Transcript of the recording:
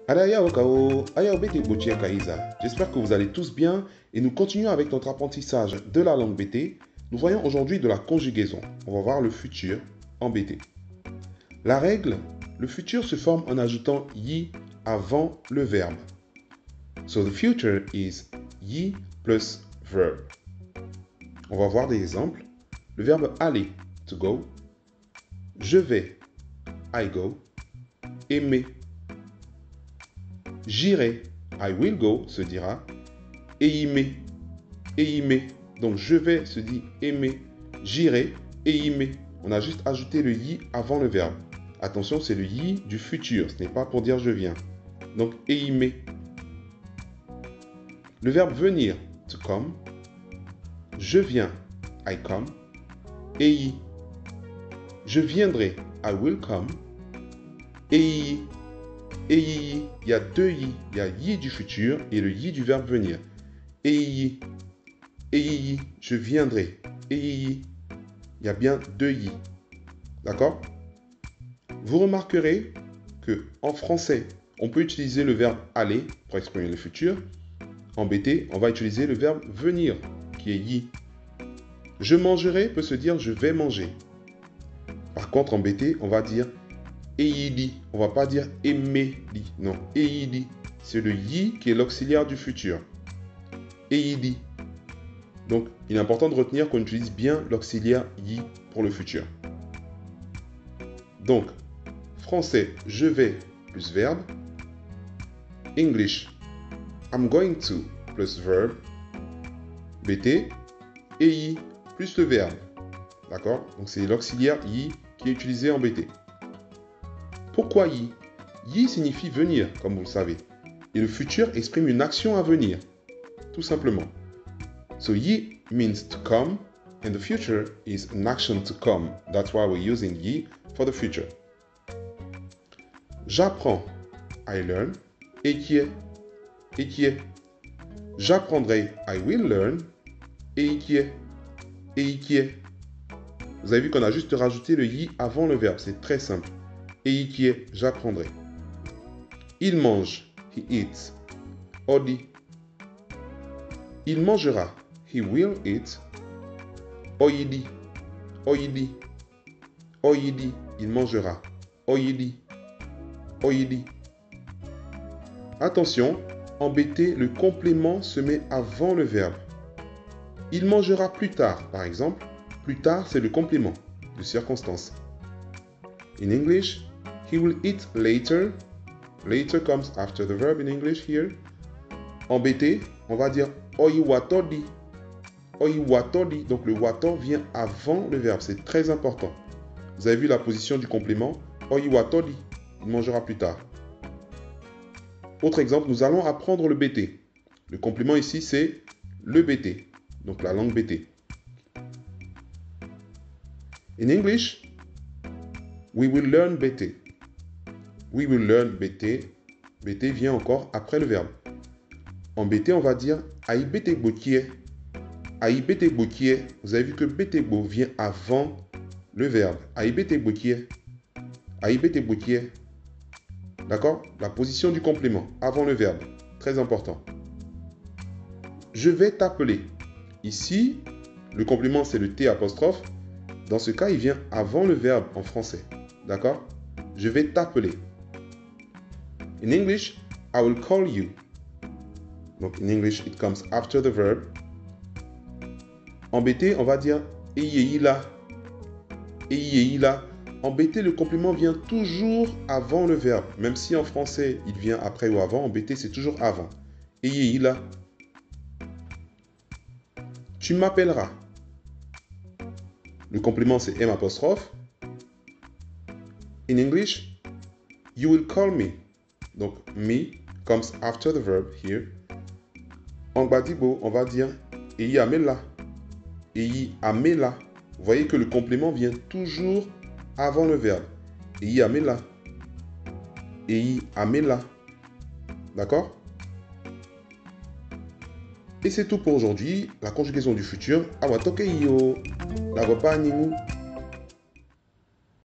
J'espère que vous allez tous bien et nous continuons avec notre apprentissage de la langue BT. Nous voyons aujourd'hui de la conjugaison. On va voir le futur en BT. La règle, le futur se forme en ajoutant yi avant le verbe. So the future is yi plus verb. On va voir des exemples. Le verbe aller, to go. Je vais, I go. Aimer. J'irai, I will go, se dira. Aimer, aimer. Donc je vais se dit aimer. J'irai, aimer. On a juste ajouté le yi avant le verbe. Attention, c'est le yi du futur. Ce n'est pas pour dire je viens. Donc aimer. Le verbe venir, to come. Je viens, I come. Ei. Je viendrai, I will come. Ei. Ei. Il y a deux yi. Il y a yi du futur et le yi du verbe venir. Ei. Ei. Je viendrai. Ei. Il y a bien deux yi. D'accord? Vous remarquerez que en français, on peut utiliser le verbe aller pour exprimer le futur. En BT, on va utiliser le verbe venir, qui est yi. Je mangerai peut se dire je vais manger. Par contre, en BT, on va dire eidi. On va pas dire emedi. Non, eidi. C'est le yi qui est l'auxiliaire du futur. Eidi. Donc, il est important de retenir qu'on utilise bien l'auxiliaire yi pour le futur. Donc, français, je vais plus verbe. English, I'm going to plus verb. BT, ei plus le verbe. D'accord? Donc, c'est l'auxiliaire yi qui est utilisé en BT. Pourquoi yi? Yi signifie venir, comme vous le savez. Et le futur exprime une action à venir. Tout simplement. So yi means to come, and the future is an action to come. That's why we're using yi for the future. J'apprends, I learn. Équier, équier. J'apprendrai, I will learn. Équier, équier. Vous avez vu qu'on a juste rajouté le yi avant le verbe. C'est très simple. Équier, j'apprendrai. Il mange, he eats. Odi. Il mangera, he will eat. Oyidi, oyidi. Oyidi, il mangera. Oyidi, oyidi. Attention, en BT, le complément se met avant le verbe. Il mangera plus tard, par exemple. Plus tard, c'est le complément de circonstance. In English, he will eat later. Later comes after the verb in English here. En BT, on va dire oyiwatodi. Oyiwatodi. Donc le wato vient avant le verbe. C'est très important. Vous avez vu la position du complément. Oyiwatodi. Il mangera plus tard. Autre exemple, nous allons apprendre le BT. Le complément ici, c'est le BT. Donc la langue BT. In English, we will learn BT. We will learn BT. BT vient encore après le verbe. En BT, on va dire aïe BT bokie. Aïe BT bokie. Vous avez vu que BT bo vient avant le verbe. Aïe BT bokie. Aïe BT bokie. D'accord? La position du complément avant le verbe. Très important. Je vais t'appeler. Ici, le complément c'est le T apostrophe. Dans ce cas, il vient avant le verbe en français. D'accord? Je vais t'appeler. In English, I will call you. Donc, in English, it comes after the verb. En BT, on va dire eyeila. Eyeila. En BT, le complément vient toujours avant le verbe. Même si en français, il vient après ou avant, en BT, c'est toujours avant. Eyeila. Tu m'appelleras. Le complément, c'est M apostrophe. In English, you will call me. Donc, me comes after the verb here. En Gbadibo, on va dire Eyi amela. Eyi amela. Vous voyez que le complément vient toujours avant le verbe. Eyi amela. Eyi amela. D'accord? Et c'est tout pour aujourd'hui. La conjugaison du futur. Awatoke yo. La repas ningu.